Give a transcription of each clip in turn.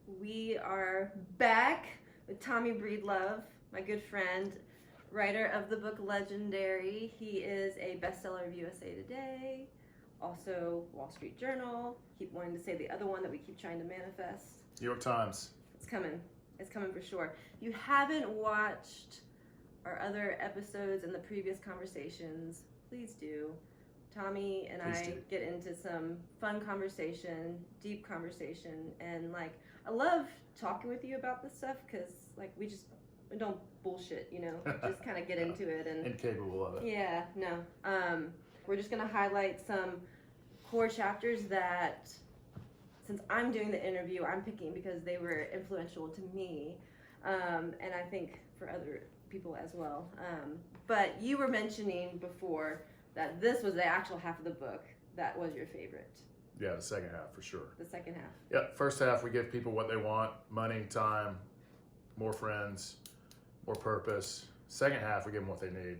We are back with Tommy Breedlove, my good friend, writer of the book Legendary. He is a bestseller of USA Today, also Wall Street Journal. Keep wanting to say the other one that we keep trying to manifest. New York Times. It's coming. It's coming for sure. If you haven't watched our other episodes and the previous conversations, please do. Tommy and Please I do. get into some fun conversation, deep conversation, and I love talking with you about this stuff because we don't bullshit, just kind of get into it and Incapable of it. yeah, no. We're just gonna highlight some core chapters that, since I'm doing the interview, I'm picking because they were influential to me, and I think for other people as well. But you were mentioning before that this was the actual half of the book that was your favorite. Yeah, the second half for sure. The second half. Yeah, first half we give people what they want: money, time, more friends, more purpose. Second half we give them what they need: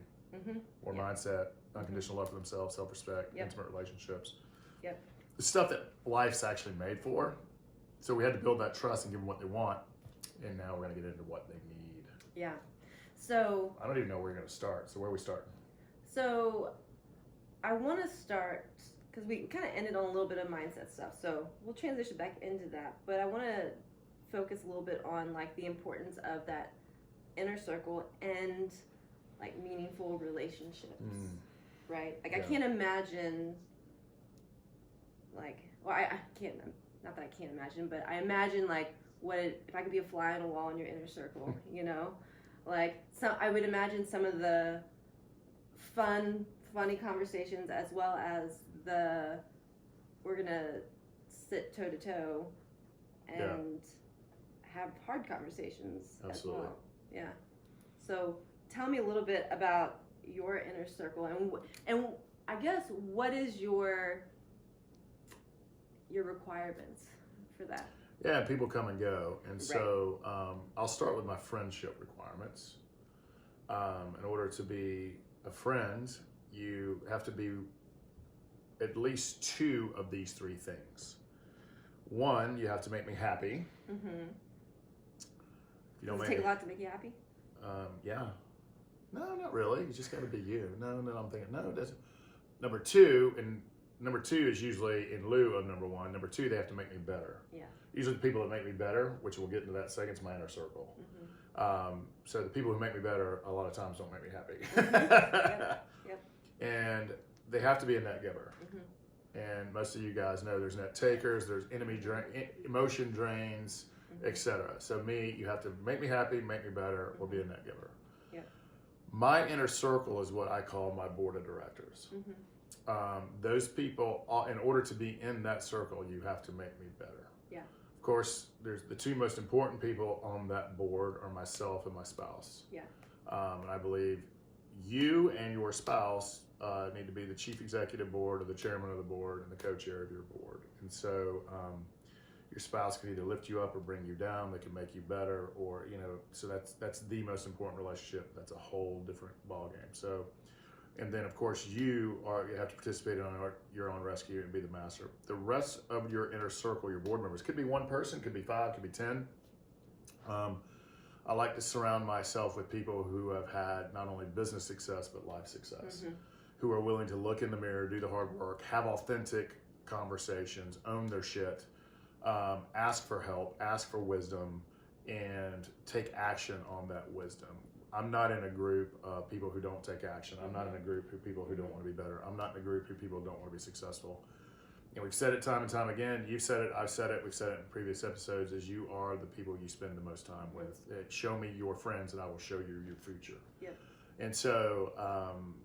more mindset, unconditional love for themselves, self-respect, intimate relationships. Yep. The stuff that life's actually made for. So we had to build that trust and give them what they want, and now we're going to get into what they need. Yeah. So I don't even know where we're going to start. So where are we starting? So I want to start, because we kind of ended on a little bit of mindset stuff, so we'll transition back into that, but I want to focus a little bit on the importance of that inner circle and meaningful relationships, right? I can't imagine I can't, not that I can't imagine, but I imagine if I could be a fly on a wall in your inner circle, I would imagine some of the funny conversations, as well as we're gonna sit toe to toe and have hard conversations. Absolutely. As well. Yeah. So tell me a little bit about your inner circle, and I guess what is your requirements for that? Yeah, people come and go, and so I'll start with my friendship requirements. In order to be a friend, you have to be at least two of these three things. One, you have to make me happy. If you don't Does it take a lot to make you happy? Yeah. No, not really. You just got to be you. No, I'm thinking, no, it doesn't. Number two is usually in lieu of number one. Number two, they have to make me better. Yeah. Usually the people that make me better, which we'll get into that second, is my inner circle. So the people who make me better a lot of times don't make me happy. Yep. And they have to be a net giver. And most of you guys know there's net takers, there's emotion drains, etc. So you have to make me happy, make me better, or be a net giver. Yep. My inner circle is what I call my board of directors. Those people, in order to be in that circle, you have to make me better. Yeah. Of course, there's the two most important people on that board are myself and my spouse. Yeah. And I believe you and your spouse need to be the chief executive board or the chairman of the board and the co-chair of your board. And so your spouse can either lift you up or bring you down. They can make you better, or so that's the most important relationship. That's a whole different ballgame. So, and then of course you have to participate on your own rescue and be the master. The rest of your inner circle, your board members, could be one person, could be 5, could be 10. I like to surround myself with people who have had not only business success but life success, who are willing to look in the mirror, do the hard work, have authentic conversations, own their shit, ask for help, ask for wisdom, and take action on that wisdom. I'm not in a group of people who don't take action. I'm not in a group of people who don't want to be better. I'm not in a group of people who don't want to be successful. And we've said it time and time again. You've said it, I've said it, we've said it in previous episodes, is you are the people you spend the most time with. Show me your friends and I will show you your future. Yep. And so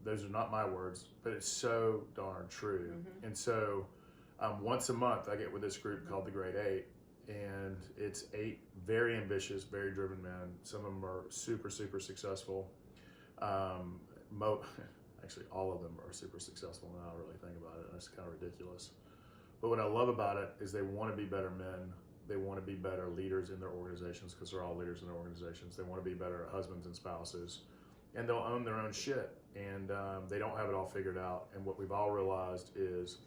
those are not my words, but it's so darn true. And so once a month I get with this group called the Great Eight, and it's 8 very ambitious, very driven men. Some of them are super, super successful. Actually, all of them are super successful now I really think about it. It's kind of ridiculous. But what I love about it is they want to be better men. They want to be better leaders in their organizations, because they're all leaders in their organizations. They want to be better husbands and spouses. And they'll own their own shit. And they don't have it all figured out. And what we've all realized is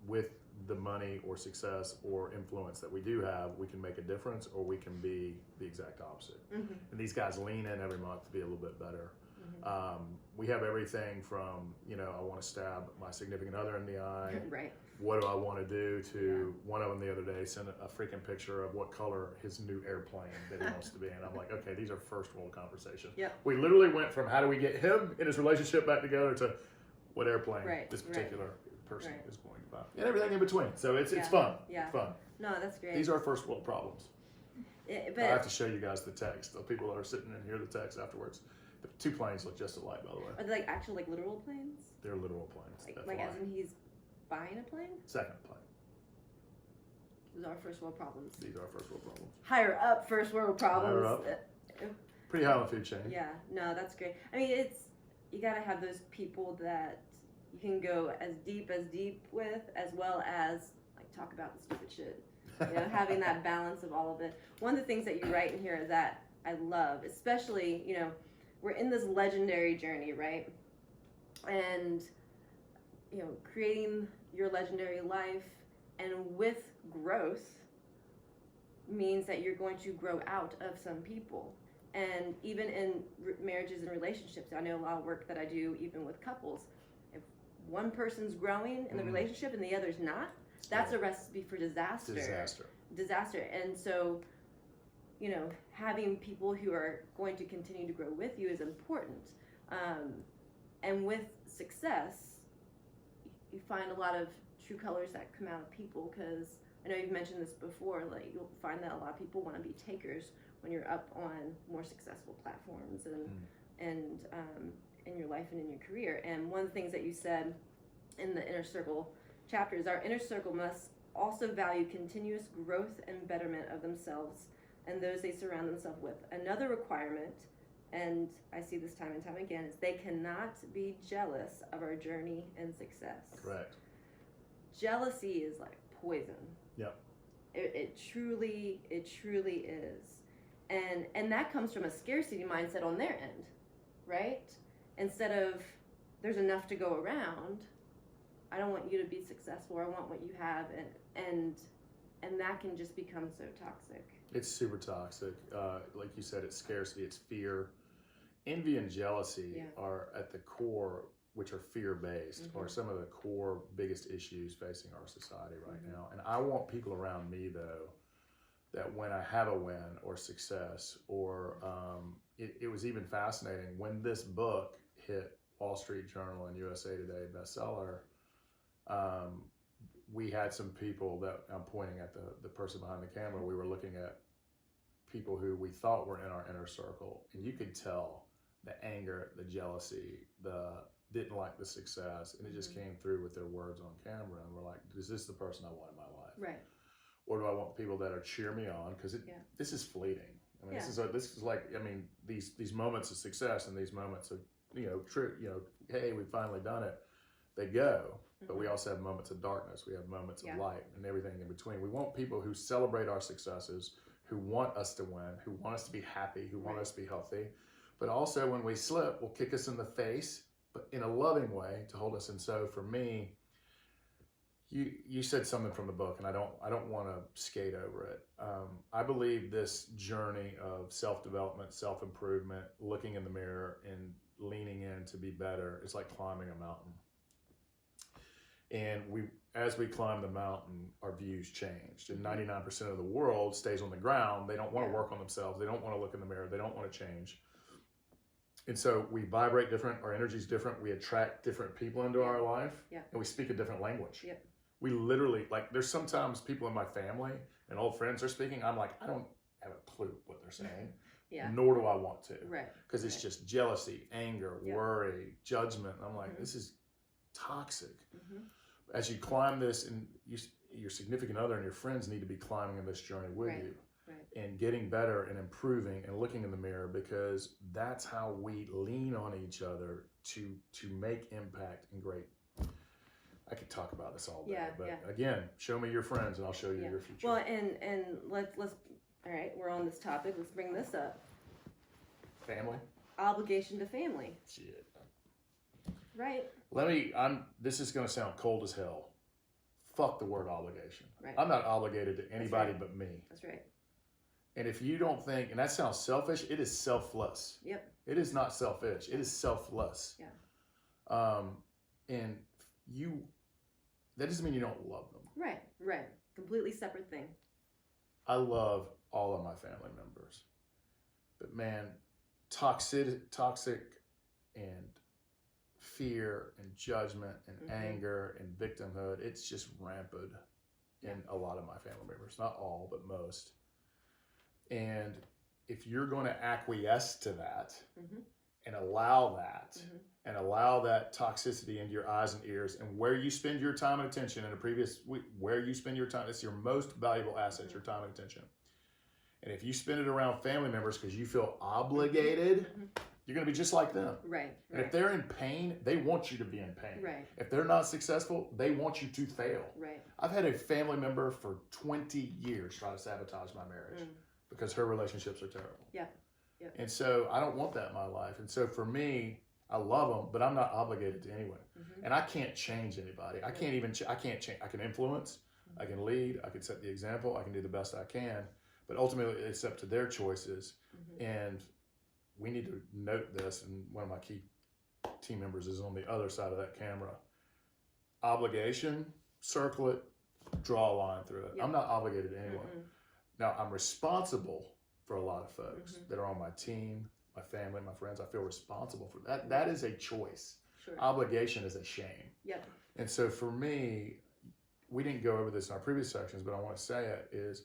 with the money or success or influence that we do have, we can make a difference, or we can be the exact opposite. And these guys lean in every month to be a little bit better. We have everything from, I want to stab my significant other in the eye. Right. What do I want to do to one of them the other day sent a freaking picture of what color his new airplane that he wants to be in. I'm like, okay, these are first world conversations. Yep. We literally went from how do we get him and his relationship back together to what airplane this particular person is going to buy, and everything in between. So it's fun. Yeah. It's fun. No, that's great. These are first world problems. But I have to show you guys the text. The people that are sitting in here, the text afterwards. The two planes look just alike, by the way. are they like actual like literal planes? They're literal planes. Like as in he's buying a plane? Second plane. Those are first world problems. These are first world problems. Higher up first world problems. Higher up. Pretty high on the food chain. Yeah, no, that's great. I mean, you got to have those people that you can go as deep with, as well as like talk about the stupid shit. Having that balance of all of it. One of the things that you write in here that I love, especially, we're in this legendary journey, right? And, creating your legendary life, and with growth means that you're going to grow out of some people. And even in marriages and relationships, I know a lot of work that I do even with couples. If one person's growing in the relationship and the other's not, that's a recipe for disaster. Disaster. And so, having people who are going to continue to grow with you is important. And with success, you find a lot of true colors that come out of people, because I know you've mentioned this before, like you'll find that a lot of people want to be takers when you're up on more successful platforms and in your life and in your career. And one of the things that you said in the Inner Circle chapter is our inner circle must also value continuous growth and betterment of themselves and those they surround themselves with. Another requirement, and I see this time and time again, is they cannot be jealous of our journey and success. Correct. Jealousy is like poison. Yep. It truly is. And that comes from a scarcity mindset on their end, right? Instead of there's enough to go around, I don't want you to be successful, I want what you have, and that can just become so toxic. It's super toxic. Like you said, it's scarcity, it's fear. Envy and jealousy are at the core, which are fear-based, are some of the core biggest issues facing our society right now. And I want people around me, though, that when I have a win or success, or it was even fascinating when this book hit Wall Street Journal and USA Today bestseller. We had some people that I'm pointing at the person behind the camera. We were looking at people who we thought were in our inner circle, and you could tell the anger, the jealousy, the didn't like the success, and it just came through with their words on camera. And we're like, is this the person I want in my life? Right. Or do I want people that are cheer me on? Because this is fleeting. I mean, this is like, I mean, these moments of success and these moments of, hey, we've finally done it. They go, but we also have moments of darkness. We have moments of light and everything in between. We want people who celebrate our successes, who want us to win, who want us to be happy, who want us to be healthy. But also when we slip, will kick us in the face, but in a loving way to hold us. And so for me, you said something from the book, and I don't want to skate over it. I believe this journey of self-development, self-improvement, looking in the mirror and leaning in to be better is like climbing a mountain. And as we climb the mountain, our views changed. And 99% of the world stays on the ground. They don't want to work on themselves. They don't want to look in the mirror. They don't want to change. And so we vibrate different. Our energy is different. We attract different people into our life. Yeah. And we speak a different language. Yep. We literally, like, there's sometimes people in my family and old friends are speaking. I'm like, I don't have a clue what they're saying. Nor do I want to. Right. Because it's just jealousy, anger, worry, judgment. And I'm like, this is toxic. As you climb this, and your significant other and your friends need to be climbing in this journey with you. And getting better and improving and looking in the mirror, because that's how we lean on each other to make impact and great. I could talk about this all day, but again, show me your friends and I'll show you your future. Well, and let's all right, we're on this topic. Let's bring this up. Family. Obligation to family. Shit. Right. This is going to sound cold as hell. fuck the word obligation. Right. I'm not obligated to anybody right. but me. That's right. And if you don't think, and that sounds selfish, it is selfless. Yep. It is not selfish. It is selfless. Yeah. And that doesn't mean you don't love them. Right. Right. Completely separate thing. I love all of my family members. But man, toxic and fear and judgment and anger and victimhood, it's just rampant in a lot of my family members. Not all, but most. And if you're going to acquiesce to that and allow that and allow that toxicity into your eyes and ears, and where you spend your time and attention in a previous week, where you spend your time, it's your most valuable asset, your time and attention. And if you spend it around family members because you feel obligated, you're going to be just like them. Right. And if they're in pain, they want you to be in pain. Right. If they're not successful, they want you to fail. Right. I've had a family member for 20 years try to sabotage my marriage because her relationships are terrible. Yeah. And so I don't want that in my life. And so for me, I love them, but I'm not obligated to anyone. And I can't change anybody. I can't even, I can't change. I can influence, I can lead, I can set the example, I can do the best I can. But ultimately, it's up to their choices. And we need to note this, and one of my key team members is on the other side of that camera. Obligation, circle it, draw a line through it. I'm not obligated to anyone. Now, I'm responsible for a lot of folks that are on my team, my family, my friends. I feel responsible for that. That is a choice. Sure. Obligation is a shame. Yep. And so for me, we didn't go over this in our previous sections, but I want to say it is,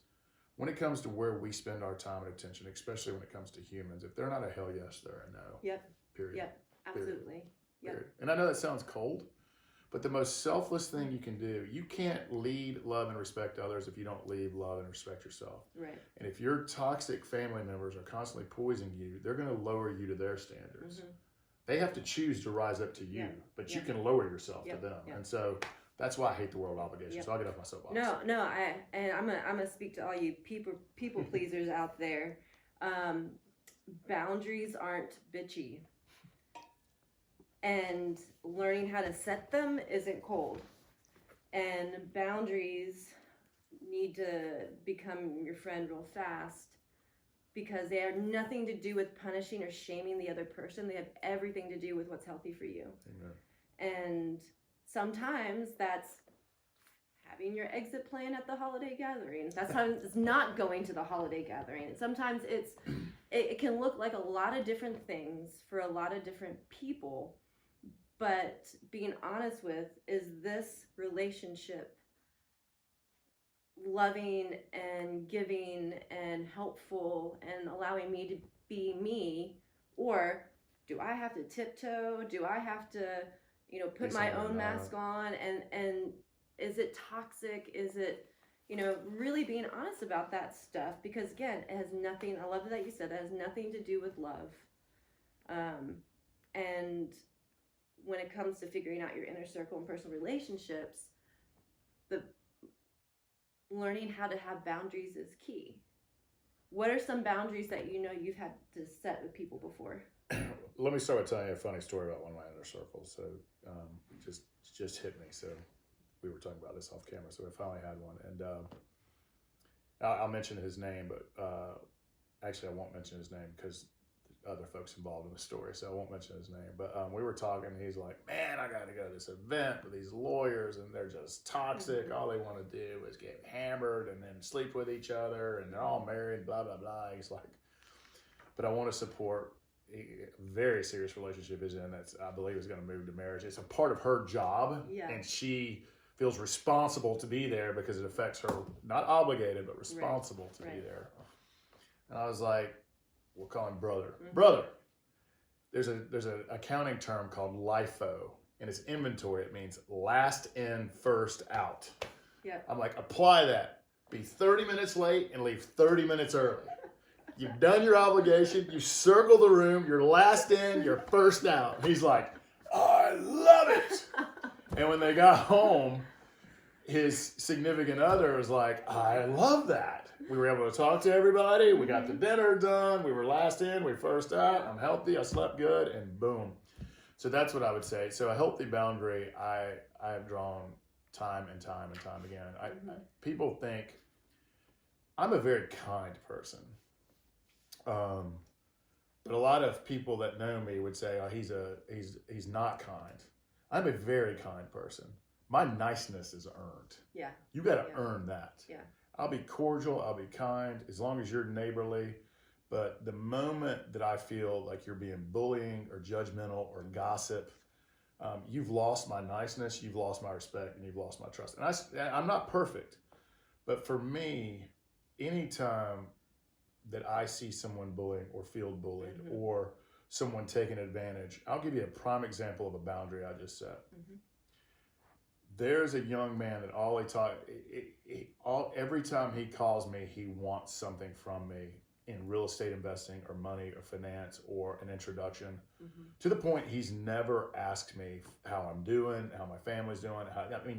when it comes to where we spend our time and attention, especially when it comes to humans, if they're not a hell yes, they're a no. Yep. Period. Yep. Absolutely. Yep. Period. And I know that sounds cold, but the most selfless thing you can do, you can't lead, love, and respect others if you don't lead, love, and respect yourself. Right. And if your toxic family members are constantly poisoning you, they're going to lower you to their standards. They have to choose to rise up to you, but you can lower yourself to them. And so that's why I hate the word obligation. So I'll get off my soapbox. No, I'm gonna speak to all you people pleasers out there. Boundaries aren't bitchy, and learning how to set them isn't cold. And boundaries need to become your friend real fast, because they have nothing to do with punishing or shaming the other person. They have everything to do with what's healthy for you. Amen. And sometimes that's having your exit plan at the holiday gathering. Sometimes it's not going to the holiday gathering. Sometimes it can look like a lot of different things for a lot of different people. But being honest with, is this relationship loving and giving and helpful and allowing me to be me? Or do I have to tiptoe? Do I have to, put my own mask on? And is it toxic? Is it, really being honest about that stuff? Because again, it has nothing, I love that you said, it has nothing to do with love. And when it comes to figuring out your inner circle and personal relationships, the learning how to have boundaries is key. What are some boundaries that you've had to set with people before? Let me start with telling you a funny story about one of my inner circles. So just hit me. So we were talking about this off camera. So I finally had one, and I'll mention his name, but actually I won't mention his name because other folks involved in the story, so I won't mention his name. But we were talking, and he's like, "Man, I got to go to this event with these lawyers, and they're just toxic. All they want to do is get hammered and then sleep with each other, and they're all married, blah blah blah." He's like, "But I want to support a very serious relationship is in that's I believe is going to move to marriage. It's a part of her job, and she feels responsible to be there because it affects her, not obligated, but responsible to be there." And I was like, we'll call him brother. Brother, there's an accounting term called LIFO, and it's inventory. It means last in, first out. Yeah. I'm like, apply that. Be 30 minutes late and leave 30 minutes early. You've done your obligation. You circle the room. You're last in. You're first out. He's like, I love it. And when they got home, his significant other was like, I love that. We were able to talk to everybody. We got the dinner done. We were last in. We were first out. I'm healthy. I slept good. And boom. So that's what I would say. So a healthy boundary I have drawn time and time and time again. People think I'm a very kind person. But a lot of people that know me would say, oh, he's not kind. I'm a very kind person. My niceness is earned. Yeah. You got to earn that. Yeah. I'll be cordial. I'll be kind as long as you're neighborly. But the moment that I feel like you're being bullying or judgmental or gossip, you've lost my niceness, you've lost my respect, and you've lost my trust. And I'm not perfect. But for me, anytime that I see someone bullying or feel bullied or someone taking advantage, I'll give you a prime example of a boundary I just set. There's a young man that every time he calls me, he wants something from me in real estate investing or money or finance or an introduction, to the point he's never asked me how I'm doing, how my family's doing,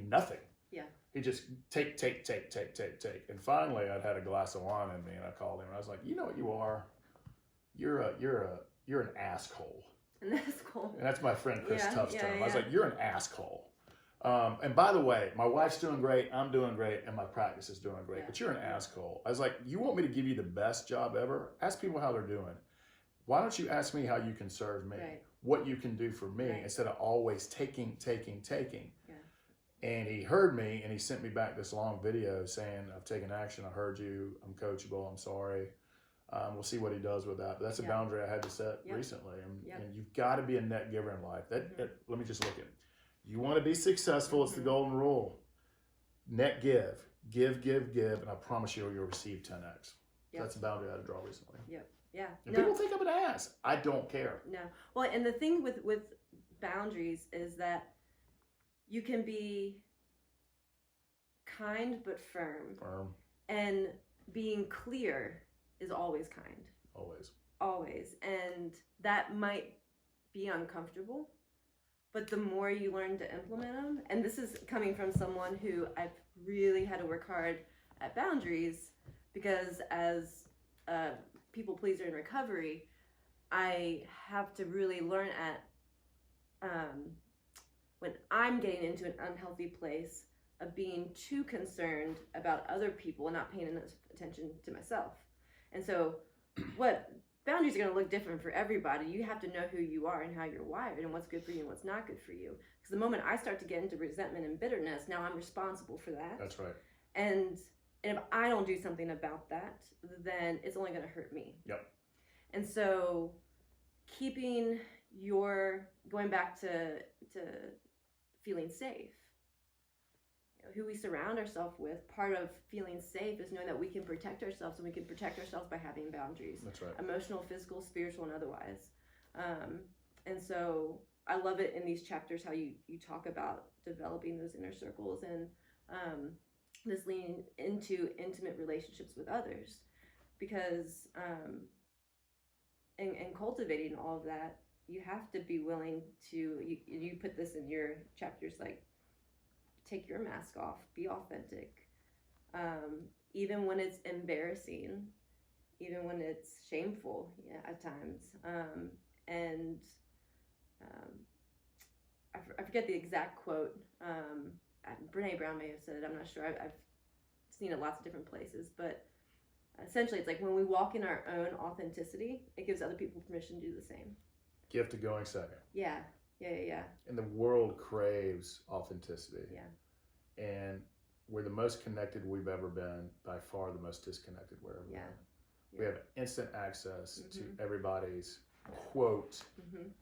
nothing. Yeah. He just take. And finally I'd had a glass of wine in me and I called him and I was like, you know what you are? You're an asshole. An asshole. And that's my friend Chris Tuff's term. Yeah. I was like, you're an asshole. And by the way, my wife's doing great, I'm doing great, and my practice is doing great, but you're an asshole. I was like, you want me to give you the best job ever? Ask people how they're doing. Why don't you ask me how you can serve me, what you can do for me, instead of always taking. Yeah. And he heard me, and he sent me back this long video saying, I've taken action, I heard you, I'm coachable, I'm sorry. We'll see what he does with that. But that's a boundary I had to set recently. And you've got to be a net giver in life. Let me just look at it. You want to be successful, it's the golden rule. Net give, and I promise you'll receive 10x. That's a boundary I had to draw recently. Yeah. And people think I'm an ass. I don't care. No. Well, and the thing with boundaries is that you can be kind but firm. And being clear is always kind. Always. And that might be uncomfortable. But the more you learn to implement them, and this is coming from someone who I've really had to work hard at boundaries, because as a people pleaser in recovery, I have to really learn when I'm getting into an unhealthy place of being too concerned about other people and not paying enough attention to myself. And so what boundaries are going to look different for everybody. You have to know who you are and how you're wired and what's good for you and what's not good for you. Because the moment I start to get into resentment and bitterness, now I'm responsible for that. That's right. And if I don't do something about that, then it's only going to hurt me. Yep. And so going back to feeling safe, who we surround ourselves with, part of feeling safe is knowing that we can protect ourselves, and we can protect ourselves by having boundaries. That's right. Emotional, physical, spiritual, and otherwise. And so I love it in these chapters how you talk about developing those inner circles and this leaning into intimate relationships with others, because and cultivating all of that, you have to be willing to, you put this in your chapters, like, take your mask off, be authentic, even when it's embarrassing, even when it's shameful at times. I forget the exact quote. Brene Brown may have said it, I'm not sure. I've seen it lots of different places, but essentially it's like when we walk in our own authenticity, it gives other people permission to do the same. Gift of going second. Yeah. And the world craves authenticity. Yeah. And we're the most connected we've ever been, by far the most disconnected we're ever been. We have instant access to everybody's quote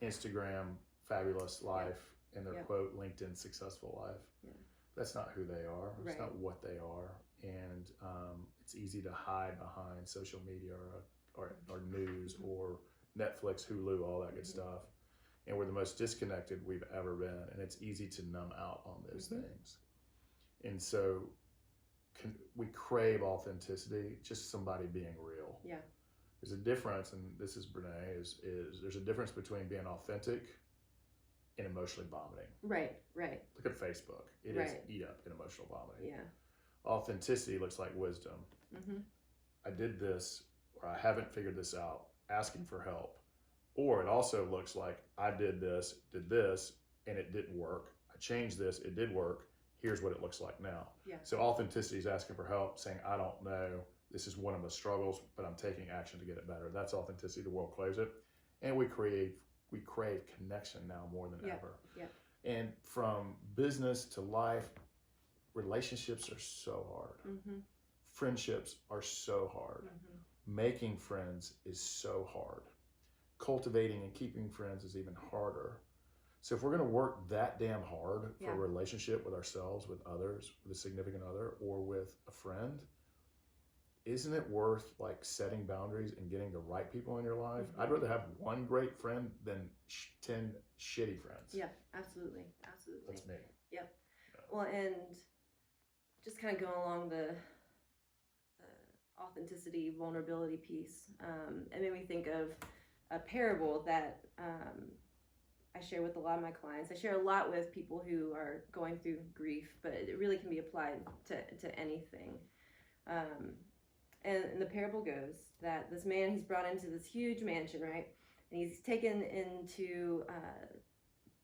Instagram fabulous life and their quote LinkedIn successful life. Yeah. That's not who they are. It's not what they are. And it's easy to hide behind social media or news or Netflix, Hulu, all that good stuff. And we're the most disconnected we've ever been. And it's easy to numb out on those things. And so we crave authenticity, just somebody being real. Yeah. There's a difference, and this is Brene, is there's a difference between being authentic and emotionally vomiting. Right. Look at Facebook. It is eat up and emotional vomiting. Yeah. Authenticity looks like wisdom. I did this, or I haven't figured this out, asking for help. Or it also looks like I did this, and it didn't work. I changed this, it did work. Here's what it looks like now. Yeah. So authenticity is asking for help, saying, I don't know. This is one of the struggles, but I'm taking action to get it better. That's authenticity. The world craves it. And we crave connection now more than ever. Yeah. And from business to life, relationships are so hard. Mm-hmm. Friendships are so hard. Mm-hmm. Making friends is so hard. Cultivating and keeping friends is even harder. So if we're going to work that damn hard for a relationship with ourselves, with others, with a significant other, or with a friend, isn't it worth like setting boundaries and getting the right people in your life? Mm-hmm. I'd rather have one great friend than 10 shitty friends. Yeah, absolutely. Absolutely. That's me. Yep. Yeah. Well, and just kind of going along the authenticity, vulnerability piece, it made me think of a parable that I share with a lot of my clients. I share a lot with people who are going through grief, but it really can be applied to anything. And the parable goes that this man, he's brought into this huge mansion, right? And he's taken into a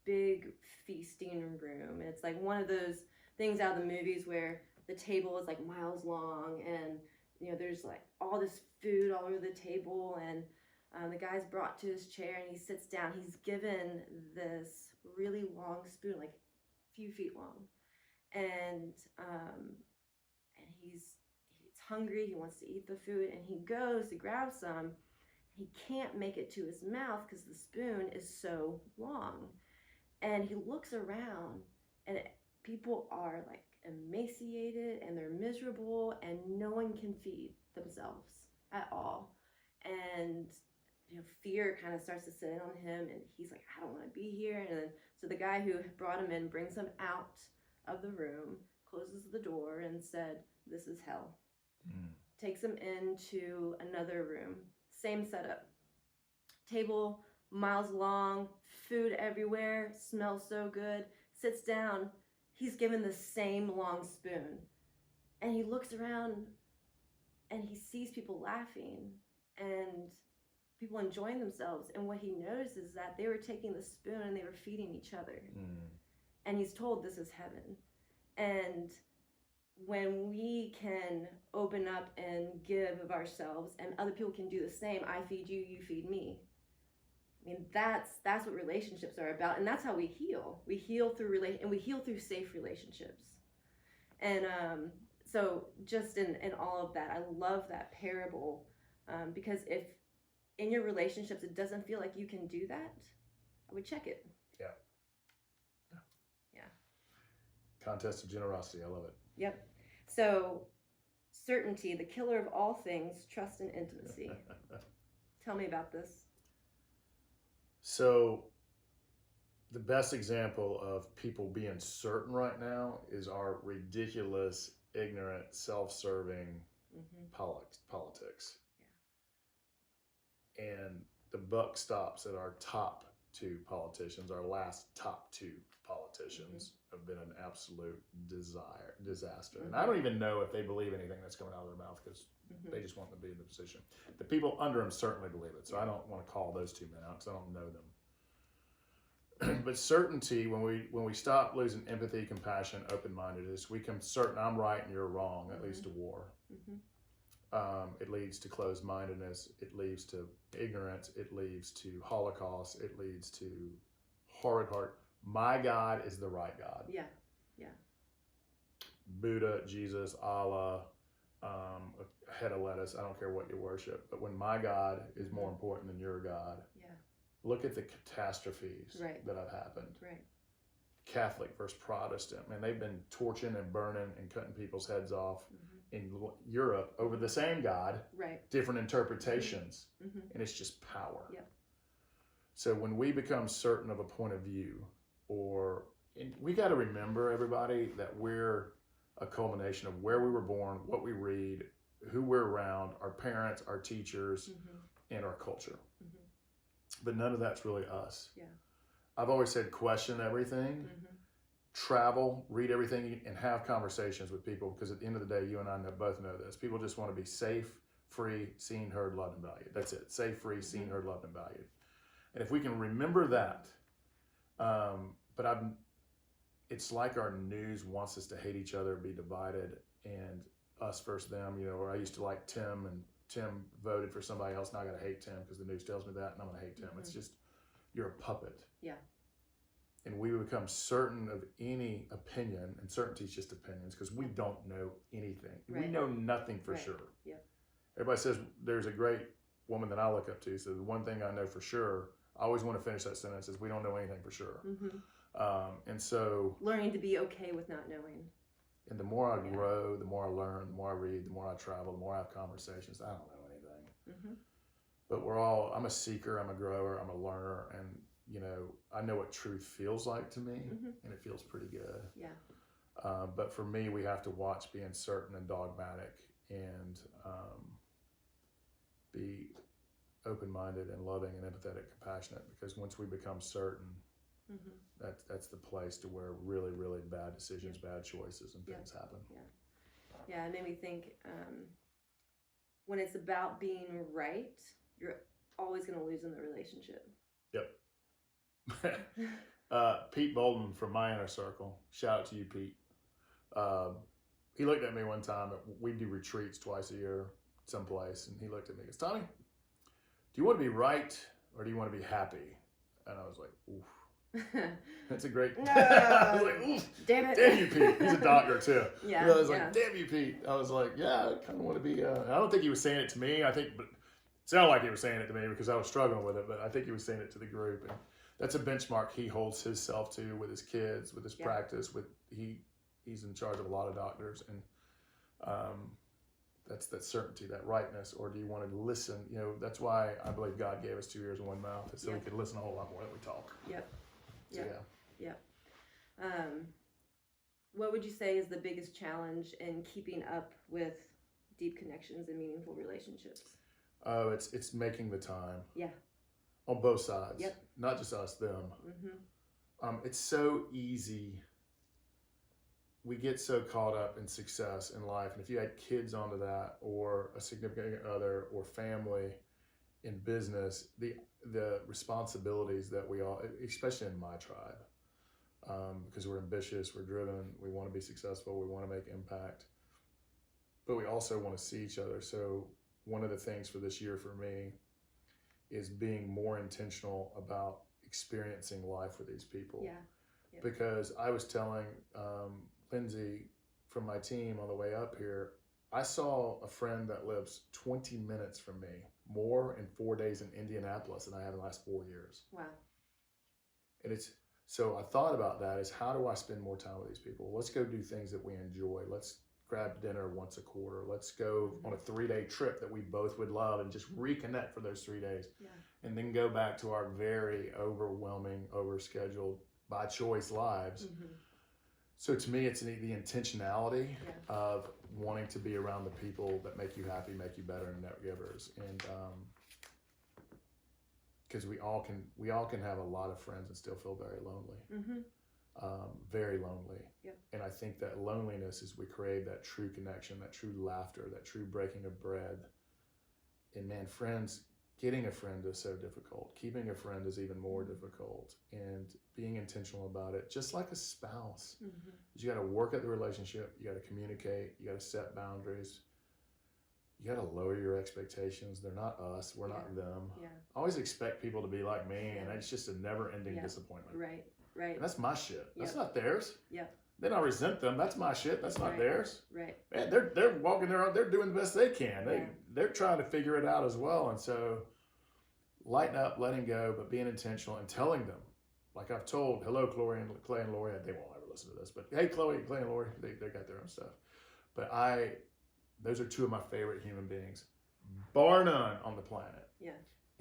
big feasting room. And it's like one of those things out of the movies where the table is like miles long and, you know, there's like all this food all over the table, and the guy's brought to his chair and he sits down. He's given this really long spoon, like a few feet long. And he's hungry, he wants to eat the food, and he goes to grab some. He can't make it to his mouth because the spoon is so long. And he looks around and people are like emaciated and they're miserable and no one can feed themselves at all. And you know, fear kind of starts to sit in on him, and he's like, I don't want to be here. And then, so the guy who brought him in brings him out of the room, closes the door, and said, this is hell. Takes him into another room, same setup. Table miles long, food everywhere, smells so good. Sits down, he's given the same long spoon. And he looks around and he sees people laughing and people enjoying themselves. And what he noticed is that they were taking the spoon and they were feeding each other. And he's told this is heaven. And when we can open up and give of ourselves and other people can do the same, I feed you, you feed me. I mean, that's what relationships are about, and that's how we heal. We heal through and we heal through safe relationships. And so just in all of that, I love that parable, because if in your relationships it doesn't feel like you can do that, I would check it. Yeah. Contest of generosity, I love it. Yep. So certainty, the killer of all things, trust and intimacy. Tell me about this. So the best example of people being certain right now is our ridiculous, ignorant, self-serving politics. Yeah. And the buck stops at our top two politicians. Our last top two politicians have been an absolute disaster. And I don't even know if they believe anything that's coming out of their mouth, because they just want to be in the position. The people under them certainly believe it. So I don't want to call those two men out because I don't know them. But certainty, when we stop losing empathy, compassion, open-mindedness, we can certain I'm right and you're wrong. That leads to war. It leads to closed-mindedness. It leads to ignorance. It leads to Holocaust. It leads to horrid heart. My God is the right God. Yeah. Buddha, Jesus, Allah, a head of lettuce. I don't care what you worship. But when my God is more important than your God, look at the catastrophes that have happened. Right. Catholic versus Protestant. Man, they've been torching and burning and cutting people's heads off in Europe over the same God, different interpretations, and it's just power. Yep. So when we become certain of a point of view, we got to remember, everybody, that we're a culmination of where we were born, what we read, who we're around, our parents, our teachers, and our culture. But none of that's really us. Yeah. I've always said question everything, travel, read everything, and have conversations with people, because at the end of the day, you and I both know this. People just want to be safe, free, seen, heard, loved, and valued. That's it. Safe, free, seen, heard, loved, and valued. And if we can remember that, but it's like our news wants us to hate each other, be divided, and us versus them. You know, or I used to like Tim, and Tim voted for somebody else, and I got to hate Tim because the news tells me that, and I'm going to hate Tim. It's just, you're a puppet. Yeah. And we become certain of any opinion, and certainty is just opinions because we don't know anything. We know nothing for sure. Yeah. Everybody says there's a great woman that I look up to. So the one thing I know for sure, I always want to finish that sentence, is we don't know anything for sure. And so learning to be okay with not knowing. And the more I grow, the more I learn, the more I read, the more I travel, the more I have conversations. I don't know anything. But I'm a seeker, I'm a grower, I'm a learner, and you know, I know what truth feels like to me, and it feels pretty good. Yeah. But for me, we have to watch being certain and dogmatic, and be open-minded and loving and empathetic, compassionate. Because once we become certain, that's the place to where really, really bad decisions, bad choices, and things happen. Yeah, it made me think. When it's about being right, you're always going to lose in the relationship. Yep. Pete Bolden from my inner circle. Shout out to you, Pete. He looked at me one time. We do retreats twice a year, someplace, and he looked at me and goes, "Tommy, do you want to be right or do you want to be happy?" And I was like, "Oof, that's a great." No. I was like, "Oof, damn it, damn you, Pete." He's a doctor too. Yeah. You know, I was like, "Damn you, Pete." I was like, "Yeah, I kind of want to be." I don't think he was saying it to me. But it sounded like he was saying it to me because I was struggling with it. But I think he was saying it to the group, and that's a benchmark he holds himself to with his kids, with his practice. He's in charge of a lot of doctors, and that's that certainty, that rightness. Or do you want to listen? You know, that's why I believe God gave us 2 ears and 1 mouth, so we could listen a whole lot more than we talk. So, what would you say is the biggest challenge in keeping up with deep connections and meaningful relationships? Oh, it's making the time. Yeah. On both sides. Not just us, them. It's so easy. We get so caught up in success in life, and if you add kids onto that, or a significant other, or family, in business, the responsibilities that we all, especially in my tribe, because we're ambitious, we're driven, we want to be successful, we want to make impact, but we also want to see each other. So one of the things for this year for me is being more intentional about experiencing life with these people. Because I was telling Lindsay from my team on the way up here, I saw a friend that lives 20 minutes from me more in 4 days in Indianapolis than I have in the last 4 years. Wow. And so I thought about that, is how do I spend more time with these people? Let's go do things that we enjoy. Let's grab dinner once a quarter. Let's go on a 3-day trip that we both would love and just reconnect for those 3 days. And then go back to our very overwhelming, overscheduled, by choice lives. So to me, it's the intentionality of wanting to be around the people that make you happy, make you better, and net givers. And because we all can have a lot of friends and still feel very lonely. Very lonely. And I think that loneliness is, we crave that true connection, that true laughter, that true breaking of bread. And man, getting a friend is so difficult. Keeping a friend is even more difficult. And being intentional about it, just like a spouse, you got to work at the relationship. You got to communicate. You got to set boundaries. You got to lower your expectations. They're not us. We're not them. I always expect people to be like me, and it's just a never-ending disappointment. Right. And that's my shit. That's not theirs. Then I resent them. That's my shit. That's not theirs. Man, they're walking their own. They're doing the best they can. They're trying to figure it out as well. And so, lighten up, letting go, but being intentional and telling them. Like I've told, hello, Clay and Lori. They won't ever listen to this, but hey, Clay and Lori, they got their own stuff. But those are 2 of my favorite human beings, bar none, on the planet.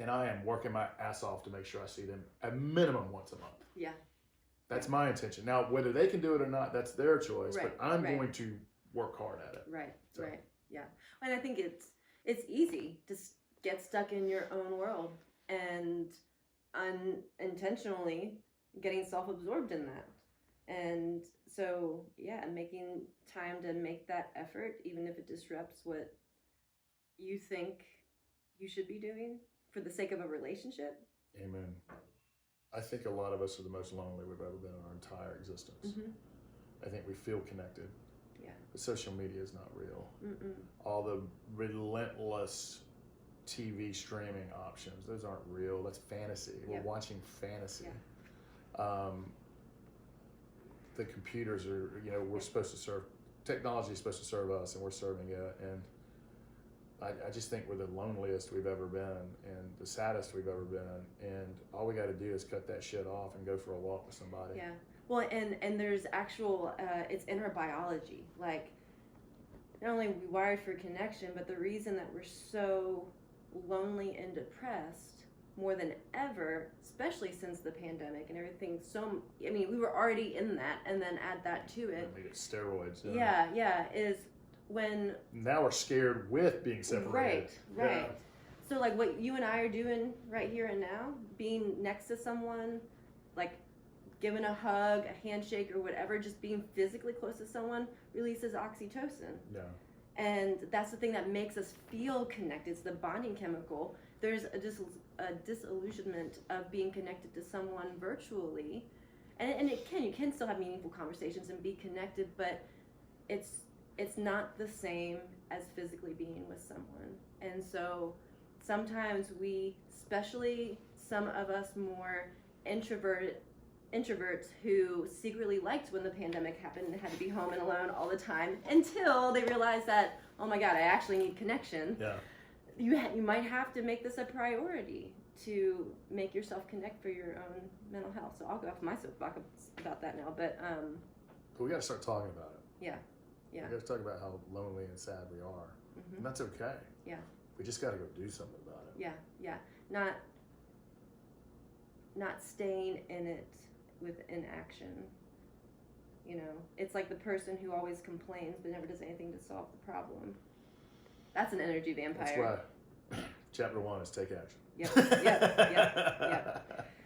And I am working my ass off to make sure I see them a minimum once a month. That's my intention. Now, whether they can do it or not, that's their choice. But I'm going to work hard at it. And I think it's easy to get stuck in your own world and unintentionally getting self-absorbed in that. And so, making time to make that effort, even if it disrupts what you think you should be doing for the sake of a relationship. Amen. I think a lot of us are the most lonely we've ever been in our entire existence. Mm-hmm. I think we feel connected. Yeah. But social media is not real. Mm-mm. All the relentless TV streaming options, those aren't real. That's fantasy. Yeah. We're watching fantasy. Yeah. The computers are, we're supposed to serve, technology is supposed to serve us, and we're serving it. And I just think we're the loneliest we've ever been and the saddest we've ever been. And all we got to do is cut that shit off and go for a walk with somebody. Yeah. Well, and there's actual, it's in our biology. Like, not only are we wired for connection, but the reason that we're so lonely and depressed more than ever, especially since the pandemic and everything. So, I mean, we were already in that, and then add that to it. I mean, it's steroids. Yeah, is when... Now we're scared with being separated. Right. Yeah. So, like, what you and I are doing right here and now, being next to someone, like, giving a hug, a handshake, or whatever, just being physically close to someone releases oxytocin. Yeah. And that's the thing that makes us feel connected. It's the bonding chemical. There's a disillusionment of being connected to someone virtually. And you can still have meaningful conversations and be connected, but it's not the same as physically being with someone. And so sometimes we, especially some of us more introverts who secretly liked when the pandemic happened and had to be home and alone all the time until they realized that, oh my God, I actually need connection. Yeah. You might have to make this a priority to make yourself connect for your own mental health. So I'll go off my soapbox about that now, but we got to start talking about it. Yeah. We got to talk about how lonely and sad we are, Mm-hmm. and that's okay. Yeah. We just got to go do something about it. Yeah. Not staying in it with inaction. It's like the person who always complains but never does anything to solve the problem. That's an energy vampire. That's why chapter 1 is take action. Yep.